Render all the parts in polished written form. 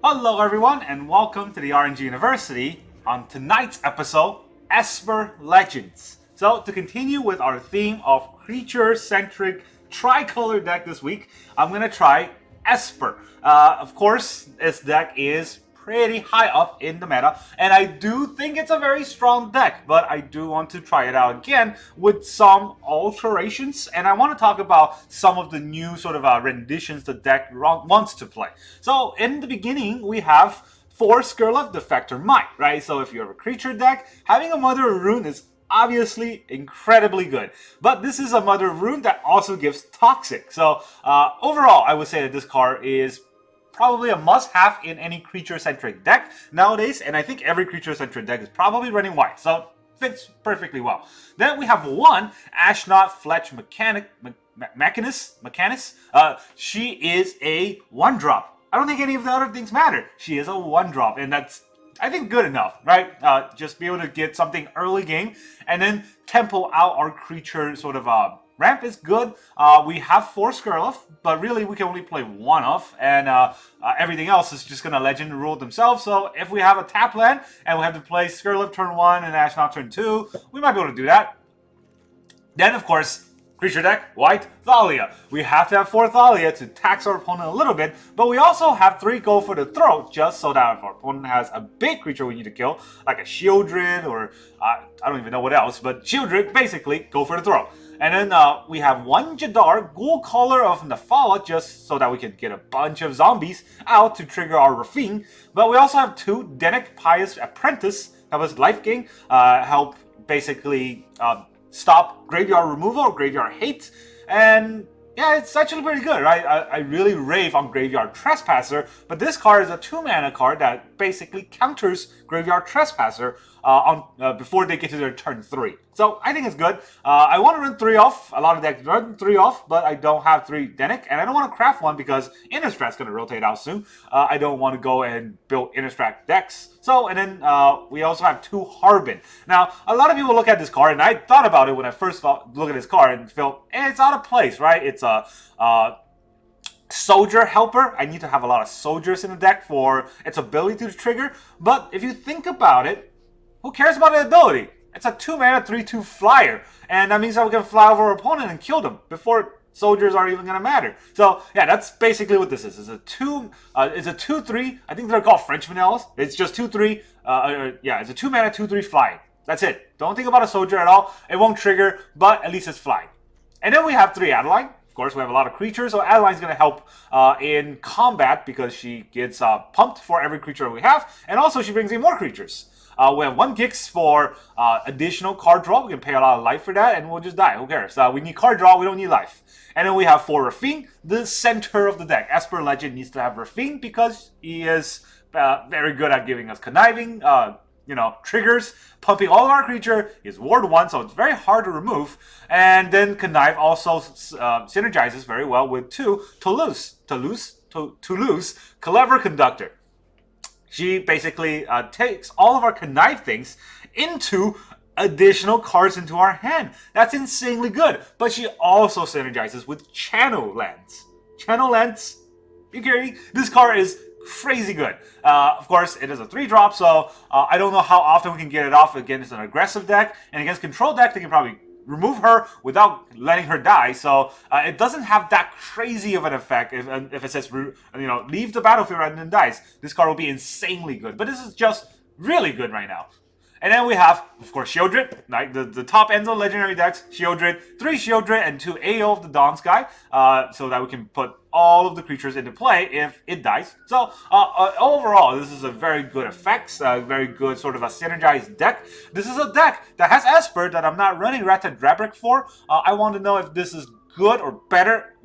Hello everyone and welcome to the RNG University. On tonight's episode, Esper Legends. So to continue with our theme of creature-centric tricolor deck this week, I'm going to try Esper. Of course, this deck is pretty high up in the meta, and I do think it's a very strong deck, but I do want to try it out again with some alterations, and I want to talk about some of the new sort of renditions the deck wants to play. So in the beginning, we have 4 Skirluff Defector Might, right? So if you have a creature deck, having a Mother of Ruin is obviously incredibly good, but this is a Mother of Ruin that also gives Toxic. So overall, I would say that this card is probably a must-have in any creature-centric deck nowadays, and I think every creature-centric deck is probably running white, so fits perfectly well. Then we have one Ashnod Fletch Mechanist. She is a 1-drop. I don't think any of the other things matter. She is a 1-drop, and that's, I think, good enough, right? Just be able to get something early game, and then tempo out our creature sort of ramp is good. We have 4 Skirluff, but really we can only play 1 of, and everything else is just going to legend rule themselves. So if we have a tap land and we have to play Skirluff turn 1 and Ashnod turn 2, we might be able to do that. Then, of course, creature deck, white, Thalia. We have to have 4 Thalia to tax our opponent a little bit, but we also have 3 go for the throat, just so that if our opponent has a big creature we need to kill, like a Sheoldred or I don't even know what else, but Sheoldred, basically, go for the throat. And then we have 1 Jadar, Ghoul Caller of Nafala, just so that we can get a bunch of zombies out to trigger our Raffine. But we also have 2 Dennick, Pious, Apprentice, that was life gain, help basically stop graveyard removal or graveyard hate. And yeah, it's actually pretty good, right? I really rave on Graveyard Trespasser, but this card is a 2-mana card that basically counters Graveyard Trespasser before they get to their turn 3. So I think it's good. I want to run 3 off. A lot of decks run 3 off, but I don't have 3 Dennick, and I don't want to craft 1 because Innostrat's going to rotate out soon. I don't want to go and build Innostrat decks. So, and then we also have 2 Harbin. Now, a lot of people look at this card, and I thought about it when I first looked at this card and felt, it's out of place, right? It's a Soldier Helper. I need to have a lot of soldiers in the deck for its ability to trigger. But if you think about it, who cares about the ability? It's a 2-mana 3/2 flyer, and that means that we can fly over our opponent and kill them before soldiers are even going to matter. So yeah, that's basically what this is. It's a 2/3. I think they're called French vanillas. It's just 2/3. Yeah, it's a 2-mana 2/3 flying. That's it. Don't think about a soldier at all. It won't trigger, but at least it's flying. And then we have 3 Adeline. Of course, we have a lot of creatures, so Adeline's going to help in combat because she gets pumped for every creature we have, and also she brings in more creatures. We have 1 Gix for additional card draw. We can pay a lot of life for that, and we'll just die. Who cares? We need card draw. We don't need life. And then we have 4 Raffine, the center of the deck. Esper Legend needs to have Raffine because he is very good at giving us conniving, triggers, pumping all of our creature. He is Ward 1, so it's very hard to remove. And then Connive also synergizes very well with 2 Toulouse, Clever Conductor. She basically takes all of our connive things into additional cards into our hand. That's insanely good. But she also synergizes with Channel Lands. Channel Lands, you kidding? This card is crazy good. Of course, it is a 3-drop, so I don't know how often we can get it off. Again, it's an aggressive deck, and against control deck, they can probably remove her without letting her die, so it doesn't have that crazy of an effect if it says, leave the battlefield and then dies. This card will be insanely good, but this is just really good right now. And then we have, of course, Sheoldred, like the top ends of legendary decks. Sheoldred, 3 Sheoldred and 2 AO of the Dawn Sky, so that we can put all of the creatures into play if it dies. So overall, this is a very good effects, a very good sort of a synergized deck. This is a deck that has Esper that I'm not running Ratadrabik for. I want to know if this is good or better,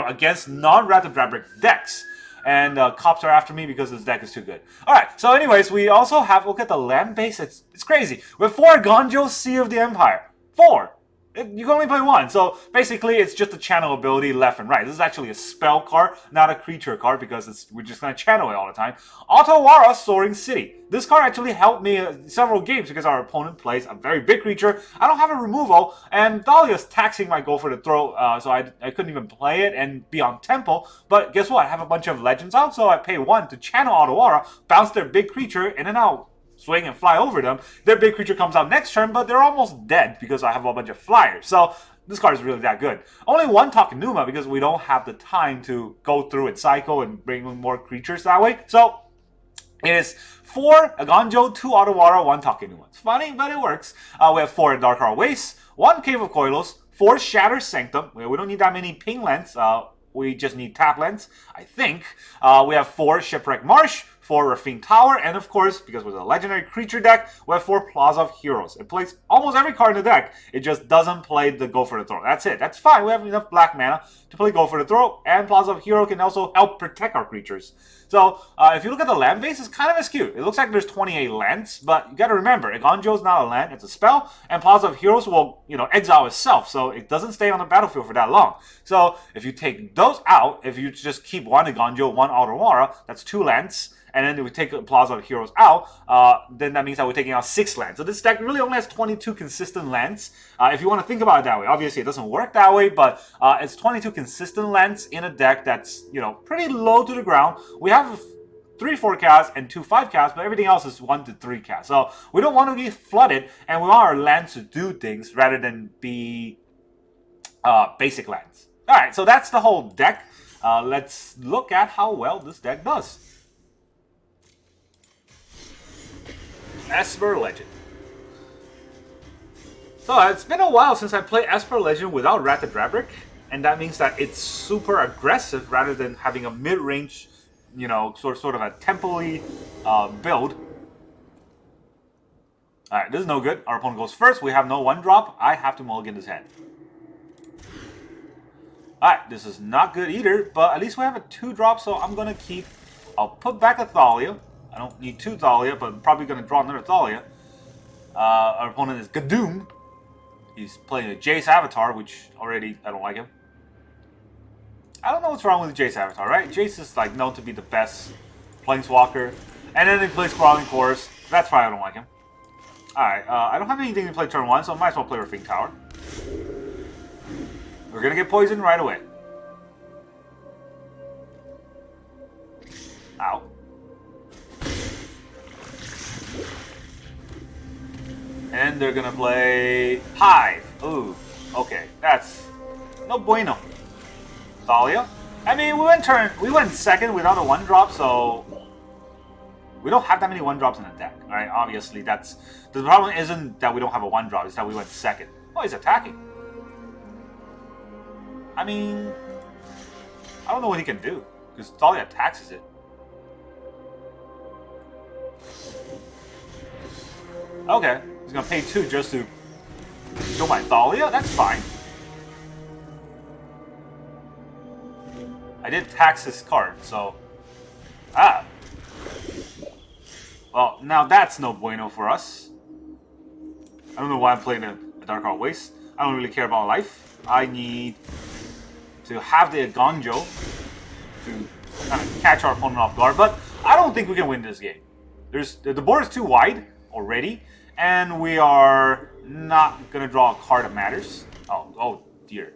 against non-Ratadrabik decks. And cops are after me because this deck is too good. Alright, so anyways, we also have, look at the land base, it's crazy. We have 4 Eiganjo, Sea of the Empire. 4! You can only play one. So basically, it's just a channel ability left and right. This is actually a spell card, not a creature card, because we're just going to channel it all the time. Otawara Soaring City. This card actually helped me several games because our opponent plays a very big creature. I don't have a removal, and Thalia's taxing my go for the throw, so I couldn't even play it and be on tempo. But guess what? I have a bunch of legends out, so I pay 1 to channel Otawara, bounce their big creature, and then I'll swing and fly over them. Their big creature comes out next turn, but they're almost dead because I have a bunch of flyers. So this card is really that good. Only 1 Takenuma because we don't have the time to go through and cycle and bring more creatures that way. So it is 4 Eiganjo, 2 Otawara, 1 Takenuma. It's funny, but it works. We have 4 Adarkar Wastes, 1 Cave of Koilos, 4 Shattered Sanctum. We don't need that many ping lands. We just need tap lands, I think. We have 4 Shipwreck Marsh, 4 Raffine Tower, and of course, because we're a legendary creature deck, we have 4 Plaza of Heroes. It plays almost every card in the deck. It just doesn't play the Go for the Throw. That's it. That's fine. We have enough black mana to play Go for the Throw, and Plaza of Hero can also help protect our creatures. So, if you look at the land base, it's kind of askew. It looks like there's 28 lands, but you gotta remember, Eiganjo is not a land, it's a spell, and Plaza of Heroes will, exile itself, so it doesn't stay on the battlefield for that long. So, if you take those out, if you just keep 1 Eiganjo, 1 Otawara, that's 2 lands, and then we take Plaza of Heroes out, then that means that we're taking out 6 lands. So this deck really only has 22 consistent lands. If you want to think about it that way, obviously it doesn't work that way, but it's 22 consistent lands in a deck that's, pretty low to the ground. We have 3 4-cast and 2 5-cast, but everything else is 1 to 3-cast. So we don't want to be flooded, and we want our lands to do things rather than be basic lands. Alright, so that's the whole deck. Let's look at how well this deck does. Esper Legend. So it's been a while since I played Esper Legend without Ratadrabik, and that means that it's super aggressive rather than having a mid-range, sort of a tempo-y build. Alright, this is no good. Our opponent goes first. We have no 1-drop. I have to mulligan this hand. Alright, this is not good either, but at least we have a 2-drop, so I'm going to keep... I'll put back a Thalia. I don't need 2 Thalia, but I'm probably going to draw another Thalia. Our opponent is Gadoom. He's playing a Jace Avatar, which already, I don't like him. I don't know what's wrong with Jace Avatar, right? Jace is known to be the best Planeswalker. And then he plays Crawling Chorus. That's why I don't like him. Alright, I don't have anything to play turn 1, so I might as well play Raffine Tower. We're going to get poisoned right away. Ow. And they're gonna play Hive. Ooh, okay, that's no bueno. Thalia. I mean, we went second without a 1-drop, so we don't have that many 1-drops in the deck. All right, obviously that's the problem. Isn't that we don't have a 1-drop? It's that we went second. Oh, he's attacking. I mean, I don't know what he can do because Thalia taxes it. Okay. He's going to pay 2 just to kill my Thalia? That's fine. I did tax his card, so... Ah. Well, now that's no bueno for us. I don't know why I'm playing a Adarkar Wastes. I don't really care about life. I need to have the Eiganjo to kind of catch our opponent off guard, but I don't think we can win this game. The board is too wide already. And we are not going to draw a card that matters. Oh dear.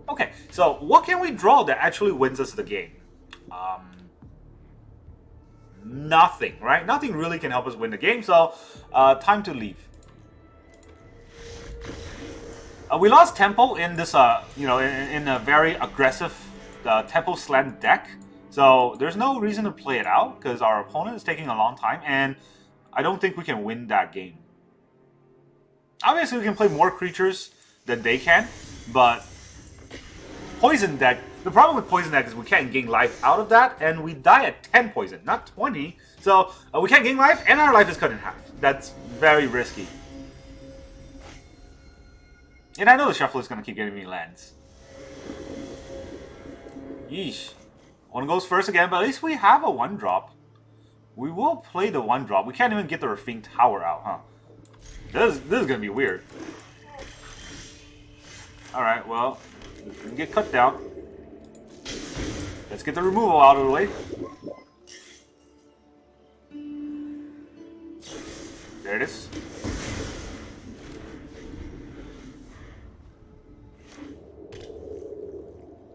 Okay, so what can we draw that actually wins us the game? Nothing, right? Nothing really can help us win the game, so time to leave. We lost tempo in this, in a very aggressive tempo slant deck. So there's no reason to play it out because our opponent is taking a long time and I don't think we can win that game. Obviously, we can play more creatures than they can, but Poison deck, the problem with Poison deck is we can't gain life out of that, and we die at 10 poison, not 20. So we can't gain life, and our life is cut in half. That's very risky. And I know the Shuffler is going to keep getting me lands. Yeesh. One goes first again, but at least we have a 1-drop. We will play the 1-drop. We can't even get the Raffine Tower out, huh? This is going to be weird. Alright, well, we can get cut down. Let's get the removal out of the way. There it is.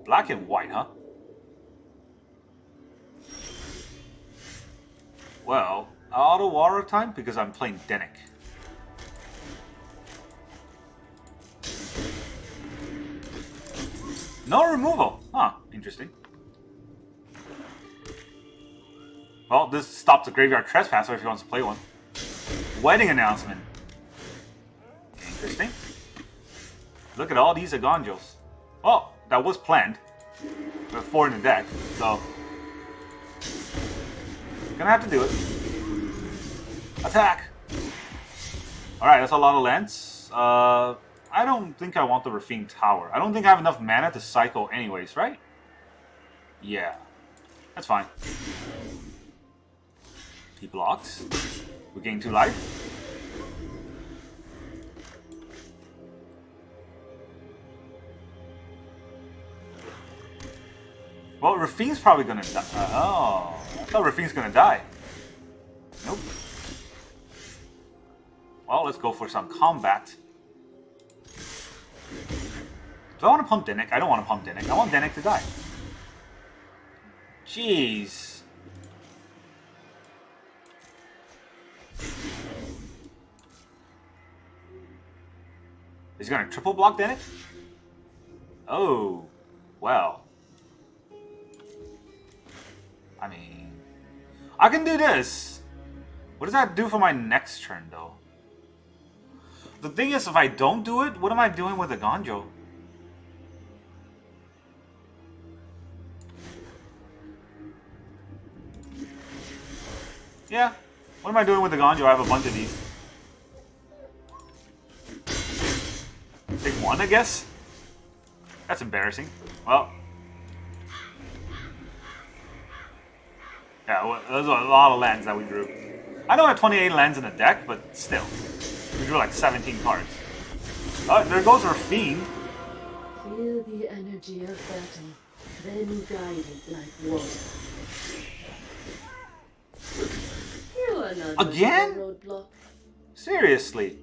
Black and white, huh? Well, auto water time because I'm playing Dennick. No removal. Huh, interesting. Well, this stops the graveyard trespasser if he wants to play one. Wedding announcement. Interesting. Look at all these Eiganjos. Well, that was planned. We have 4 in the deck, so gonna have to do it. Attack! Alright, that's a lot of lands. I don't think I want the Raffine Tower. I don't think I have enough mana to cycle anyways, right? Yeah. That's fine. He blocks. We gain 2 life. Well, Raffine's probably gonna die. Oh, I thought Raffine's gonna die. Nope. Well, let's go for some combat. Do I want to pump Dennick? I don't want to pump Dennick. I want Dennick to die. Jeez. Is he gonna triple block Dennick? Oh, well. I mean, I can do this. What does that do for my next turn, though? The thing is, if I don't do it, what am I doing with Eiganjo? Yeah, what am I doing with Eiganjo? I have a bunch of these. Take 1, I guess? That's embarrassing. Well. Yeah, well, those are a lot of lands that we drew. I know I have 28 lands in the deck, but still. We drew like 17 cards. Oh, there goes Raffine. Feel the energy of battle, then guide it like water. You are not again? a roadblock. Seriously.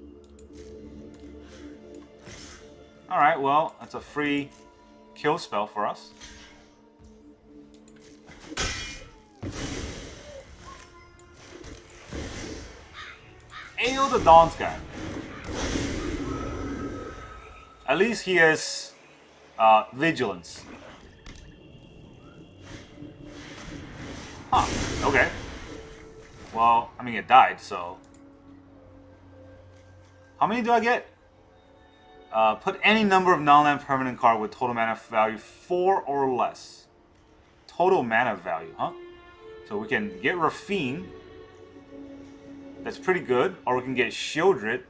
Alright, well, that's a free kill spell for us. Ayo the Dawn's guy. At least he has vigilance. Huh, okay. Well, I mean, it died, so. How many do I get? Put any number of non-land permanent card with total mana value 4 or less. Total mana value, huh? So we can get Raffine. That's pretty good. Or we can get Sheoldred.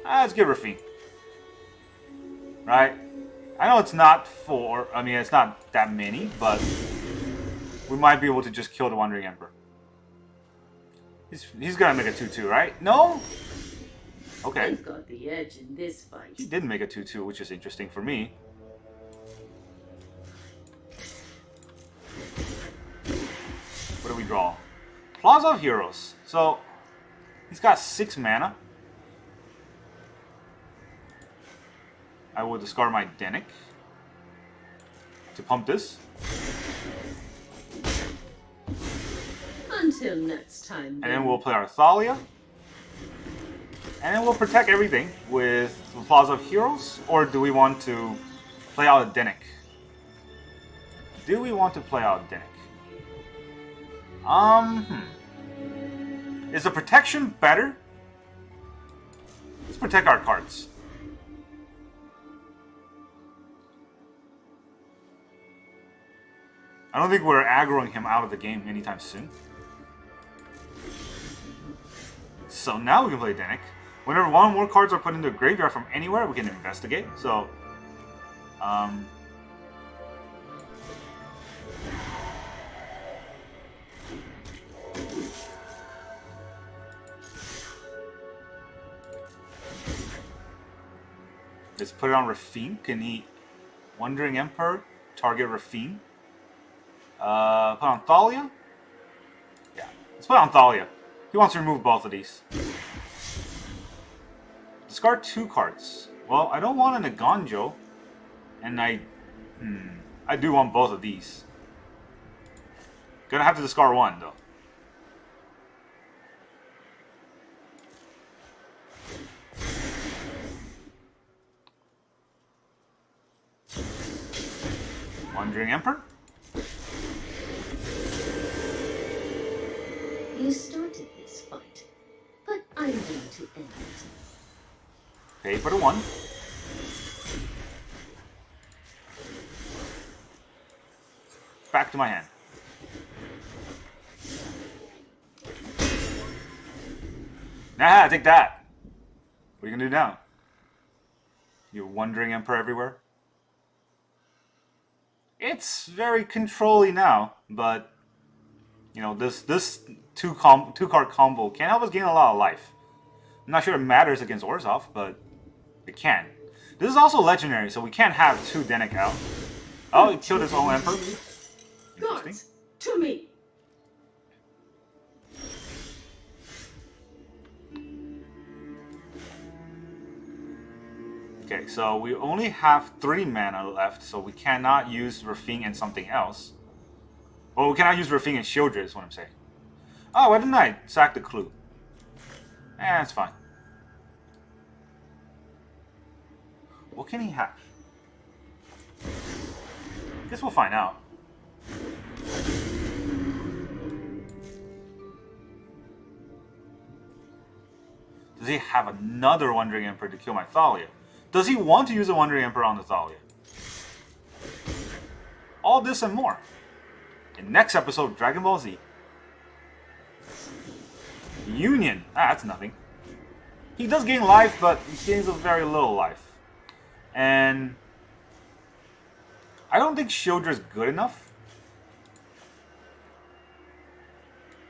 Let's get Raffine. Right? I know it's not 4. I mean, it's not that many, but we might be able to just kill the Wandering Emperor. He's gonna make a 2-2, right? No? Okay. I've got the edge in this fight. He did make a 2-2, which is interesting for me. What do we draw? Plaza of Heroes. So, he's got 6 mana. I will discard my Dennick to pump this. Until next time. And then we'll play our Thalia. And then we'll protect everything with the Plaza of Heroes. Or do we want to play out a Dennick? Do we want to play out a Dennick? Is the protection better? Let's protect our cards. I don't think we're aggroing him out of the game anytime soon. So now we can play Dennick. Whenever 1 or more cards are put into a graveyard from anywhere, we can investigate. So, Let's put it on Raffine. Can he... Wandering Emperor, target Raffine. Put on Thalia? Yeah, let's put on Thalia. He wants to remove both of these. Discard 2 cards. Well, I don't want an Eiganjo. And I do want both of these. Gonna have to discard 1, though. Wandering Emperor? You started this fight, but I'm going to end it. Pay for the 1. Back to my hand. Nah, take that. What are you gonna do now? You're Wandering Emperor everywhere? It's very controlly now, but you know, this two card combo can help us gain a lot of life. I'm not sure it matters against Orzhov, but it can. This is also legendary, so we can't have 2 Dennick out. Oh, he killed his own Emperor. Guards, to me! Okay, so we only have 3 mana left, so we cannot use Raffine and something else. Well, we cannot use Raffine and Sheoldred is what I'm saying. Oh, why didn't I sack the clue? That's fine. What can he have? Guess we'll find out. Does he have another Wandering Emperor to kill my Thalia? Does he want to use a Wandering Emperor on the Thalia? All this and more in next episode of Dragon Ball Z. Union. That's nothing. He does gain life, but he gains a very little life. And I don't think Sheoldred is good enough.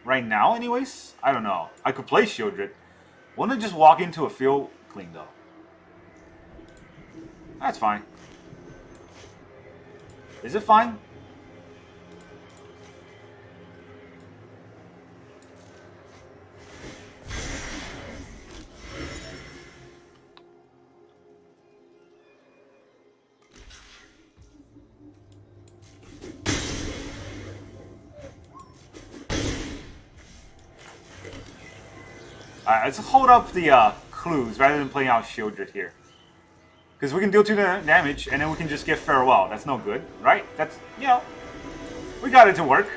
Right now, anyways. I don't know. I could play Sheoldred. Wouldn't it just walk into a field clean, though? That's fine. Is it fine? Alright, let's hold up the clues rather than playing out Sheoldred here. Because we can deal 2 damage, and then we can just get Farewell. That's no good, right? That's, you know, we got it to work.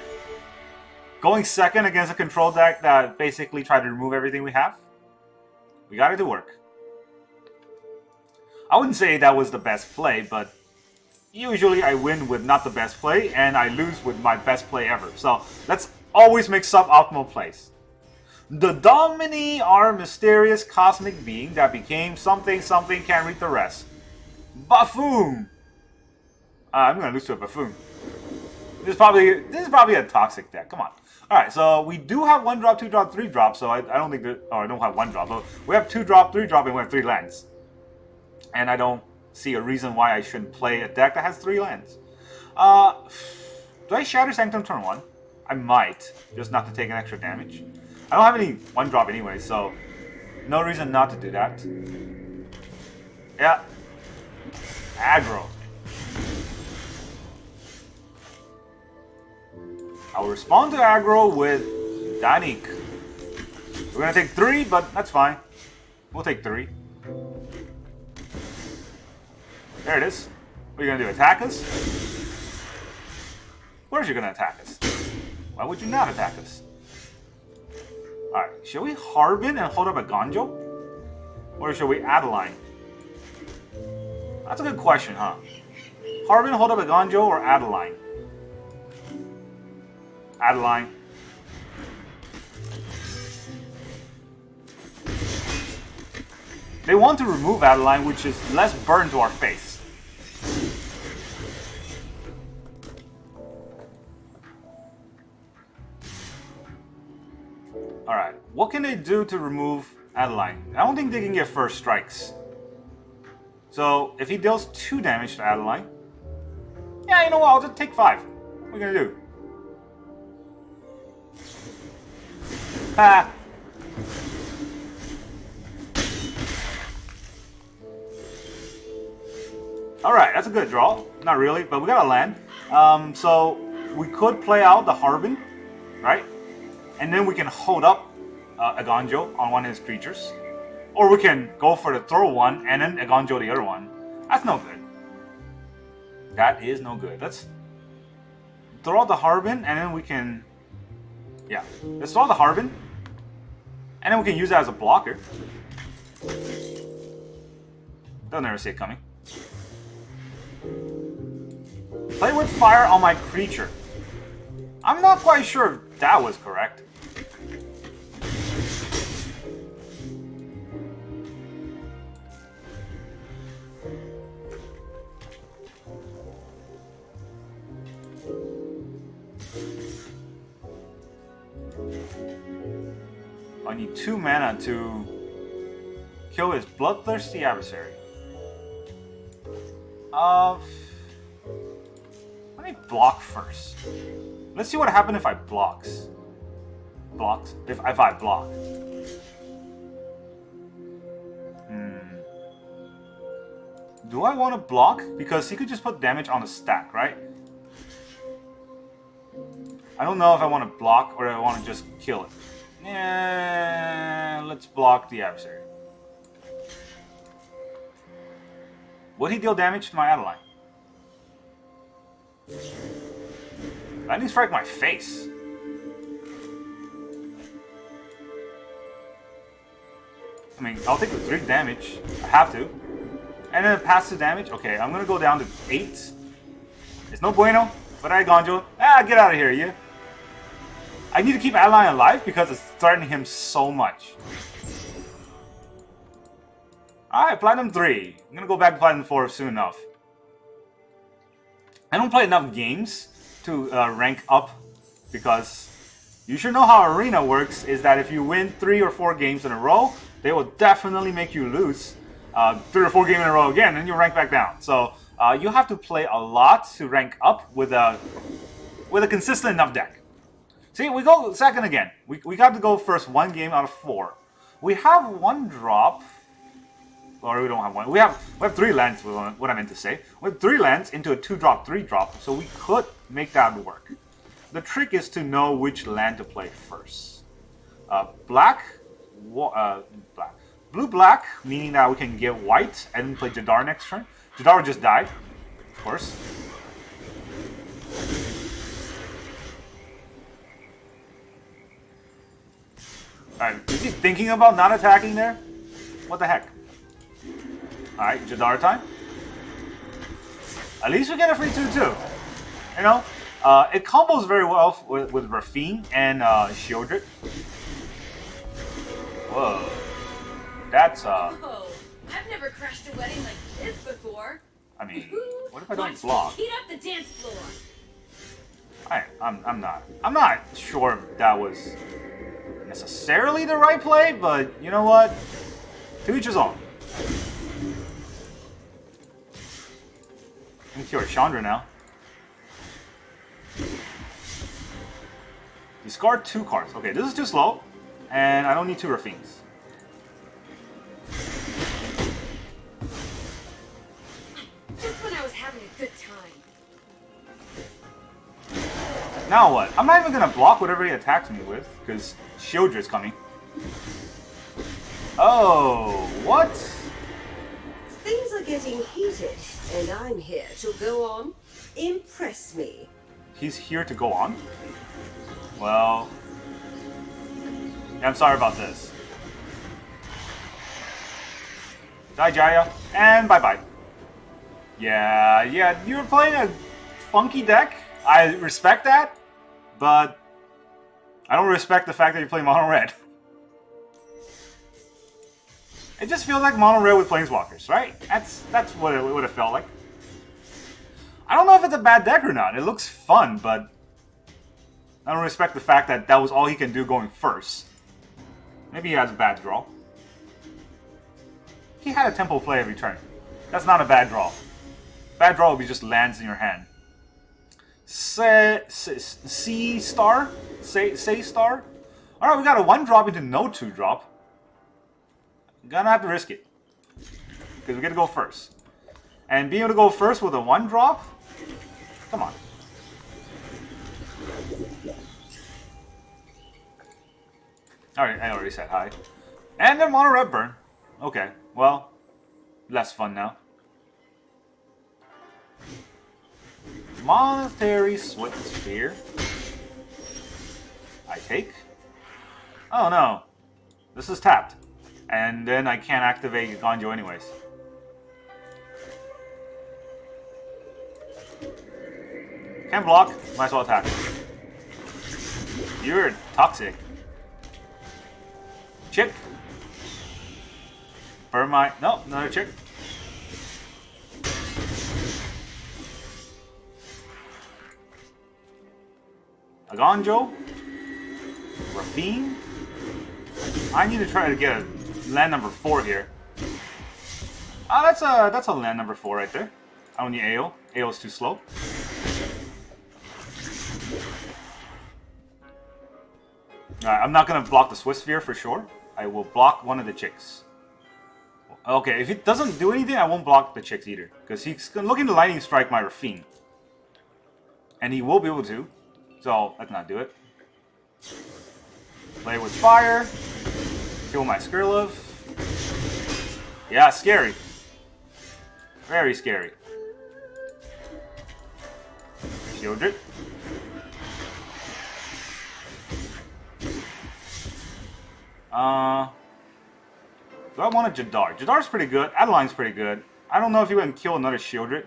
Going second against a control deck that basically tried to remove everything we have. We got it to work. I wouldn't say that was the best play, but usually I win with not the best play, and I lose with my best play ever. So let's always make suboptimal plays. The Dominee are a mysterious cosmic being that became something can't read the rest. Buffoon! I'm gonna lose to a Buffoon. This is probably a toxic deck. Come on. Alright, so we do have 1 drop, 2 drop, 3 drop, so I don't think that... Oh, I don't have 1 drop, but we have 2 drop, 3 drop, and we have 3 lands. And I don't see a reason why I shouldn't play a deck that has 3 lands. Do I Shattered Sanctum turn 1? I might, just not to take an extra damage. I don't have any 1 drop anyway, so no reason not to do that. Yeah. Aggro. I'll respond to aggro with Dennick. We're gonna take 3, but that's fine. We'll take 3. There it is. What are you gonna do? Attack us? Where's you gonna attack us? Why would you not attack us? Alright, should we Harbin and hold up Eiganjo? Or should we Adeline? That's a good question, huh? Harbin, hold up Eiganjo, or Adeline? Adeline. They want to remove Adeline, which is less burn to our face. Alright, what can they do to remove Adeline? I don't think they can get first strikes. So if he deals 2 damage to Adeline, yeah, you know what? I'll just take 5. What are we gonna do? Ah. Alright, that's a good draw. Not really, but we got a land. So we could play out the Harbin, right? And then we can hold up Eiganjo on one of his creatures. Or we can go for the throw one and then Eiganjo the other one. That's no good. That is no good. Let's throw out the Harbin and then we can... Yeah, let's throw out the Harbin. And then we can use that as a blocker. They'll never see it coming. Play with fire on my creature. I'm not quite sure if that was correct. I need 2 mana to kill his bloodthirsty adversary. Let me block first. Let's see what happens if I blocks. If I block. Do I want to block? Because he could just put damage on the stack, right? I don't know if I want to block or I want to just kill it. Yeah, let's block the adversary. Would he deal damage to my Adeline? Lightning strike my face. I mean, I'll take the 3 damage. I have to. And then pass the damage. Okay, I'm gonna go down to 8. It's no bueno. But Eiganjo, get out of here, you. I need to keep Adeline alive because it's threatening him so much. Alright, Platinum 3. I'm gonna go back to Platinum 4 soon enough. I don't play enough games to rank up because you should know how Arena works is that if you win 3 or 4 games in a row, they will definitely make you lose 3 or 4 games in a row again and you rank back down. So you have to play a lot to rank up with a consistent enough deck. See, we go second again. We got to go first 1 game out of 4. We have 1 drop. Or we don't have 1. We have 3 lands, what I meant to say. We have 3 lands into a 2-drop, 3-drop, so we could make that work. The trick is to know which land to play first. Blue-black, meaning that we can get white and play Jadar next turn. Jadar just died, of course. Alright, is he thinking about not attacking there? What the heck? Alright, Jadar time. At least we get a free 2-2. You know? It combos very well with Raffine and Sheoldred. Whoa. That's Whoa, I've never crashed a wedding like this before. I mean, what if I don't block? Heat up the dance floor. I'm not sure if that was necessarily the right play, but you know what? To each his own. I can cure Chandra now. Discard 2 cards. Okay, this is too slow, and I don't need 2 Raffines. Just when I was having a good time. Now what? I'm not even gonna block whatever he attacks me with, because Sheoldred's coming. Oh, what? Things are getting heated, and I'm here to go on. Impress me. He's here to go on? Well... yeah, I'm sorry about this. Die, Jaya, and bye-bye. Yeah, you're playing a funky deck. I respect that, but I don't respect the fact that you play mono red. It just feels like mono red with planeswalkers, right? That's what it felt like. I don't know if it's a bad deck or not. It looks fun, but I don't respect the fact that that was all he can do going first. Maybe he has a bad draw. He had a tempo play every turn. That's not a bad draw. Bad draw would be just lands in your hand. C star? Say star? Alright, we got a 1-drop into no 2-drop. Gonna have to risk it. Because we get to go first. And being able to go first with a 1-drop? Come on. Alright, I already said hi. And then mono red burn. Okay, well, less fun now. Monetary Swift Sphere. I take. Oh no. This is tapped. And then I can't activate Eiganjo anyways. Can't block, might as well attack. You're toxic. Chick. Burn my... No, another chick. Eiganjo. Raffine. I need to try to get a land number 4 here. That's a land number 4 right there. I don't need AO. AO is too slow. Alright, I'm not gonna block the Swiss Sphere for sure. I will block one of the chicks. Okay, if it doesn't do anything, I won't block the chicks either. Because he's looking to lightning strike my Raffine. And he will be able to. So, let's not do it. Play with fire. Kill my Skirlov. Yeah, scary. Very scary. Sheoldred. Do I want a Jadar? Jadar's pretty good. Adeline's pretty good. I don't know if you can kill another Sheoldred.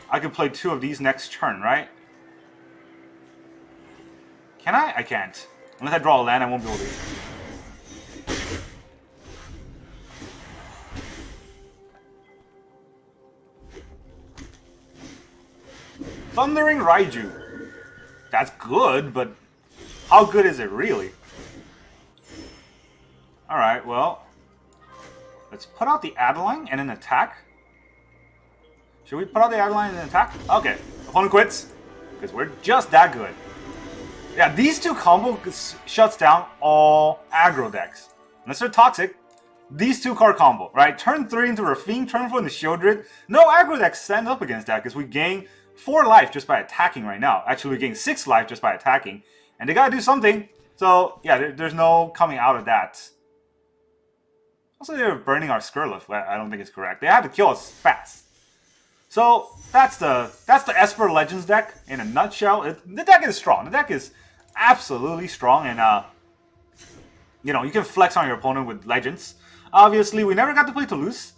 I could play 2 of these next turn, right? Can I? I can't. Unless I draw a land, I won't be able to. Thundering Raiju. That's good, but how good is it really? Alright, well. Let's put out the Adeline and then attack. Should we put out the Adeline and then attack? Okay. Opponent quits. Because we're just that good. Yeah, these 2 combo shuts down all aggro decks. Unless they're toxic. These 2 card combo, right? Turn 3 into Raffine, turn 4 into Sheoldred. No aggro deck stands up against that because we gain 4 life just by attacking right now. Actually, we gain 6 life just by attacking. And they gotta do something. So, yeah, there's no coming out of that. Also, they're burning our Skirlov. I don't think it's correct. They have to kill us fast. So, that's the Esper Legends deck in a nutshell. The deck is strong. The deck is absolutely strong. And, you know, you can flex on your opponent with Legends. Obviously, we never got to play Toulouse.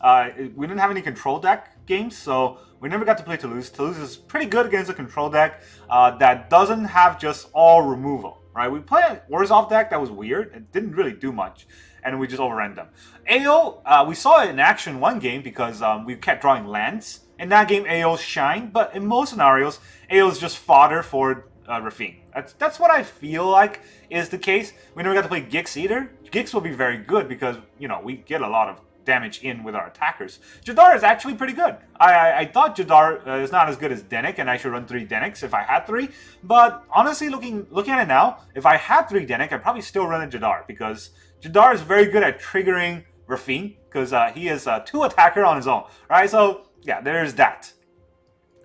We didn't have any control deck games, so we never got to play Toulouse. Toulouse is pretty good against a control deck that doesn't have just all removal, right? We played an Orzhov deck that was weird. It didn't really do much, and we just overran them. AO, we saw it in action one game because we kept drawing lands. In that game, AO shined, but in most scenarios, AO is just fodder for Raffine. That's what I feel like is the case. We never got to play Gix either. Gix will be very good because, you know, we get a lot of damage in with our attackers. Jadar is actually pretty good. I thought Jadar is not as good as Dennick, and I should run 3 Dennicks if I had 3. But honestly, looking at it now, if I had 3 Dennick, I'd probably still run a Jadar because Jadar is very good at triggering Raffine because he is a 2 attacker on his own, right? So yeah, there's that.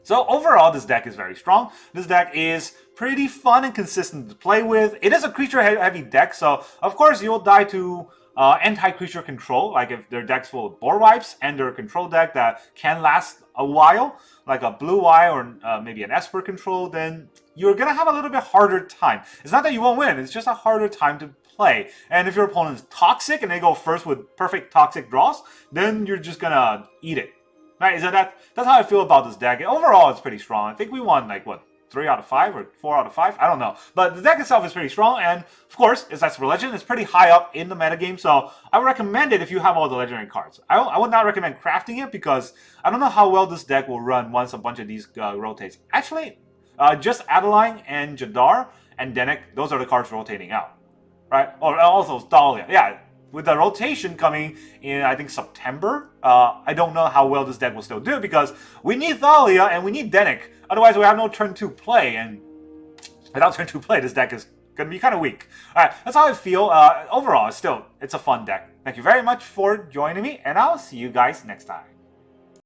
So overall, this deck is very strong. This deck is pretty fun and consistent to play with. It is a creature-heavy deck, so of course you'll die to anti-creature control, like if their deck's full of board wipes and they're a control deck that can last a while, like a blue eye or maybe an Esper control, then you're going to have a little bit harder time. It's not that you won't win, it's just a harder time to play. And if your opponent is toxic and they go first with perfect toxic draws, then you're just going to eat it. Right, so that's how I feel about this deck. Overall, it's pretty strong. I think we won, like, what, 3 out of 5 or 4 out of 5? I don't know. But the deck itself is pretty strong, and of course, it's Esper Legend. It's pretty high up in the metagame, so I would recommend it if you have all the legendary cards. I would not recommend crafting it because I don't know how well this deck will run once a bunch of these rotates. Actually, just Adeline and Jadar and Dennick, those are the cards rotating out. Right? Or also Thalia. Yeah, with the rotation coming in, I think, September, I don't know how well this deck will still do, because we need Thalia and we need Dennick. Otherwise, we have no turn 2 play, and without turn 2 play, this deck is going to be kind of weak. Alright, that's how I feel. Overall, it's a fun deck. Thank you very much for joining me, and I'll see you guys next time.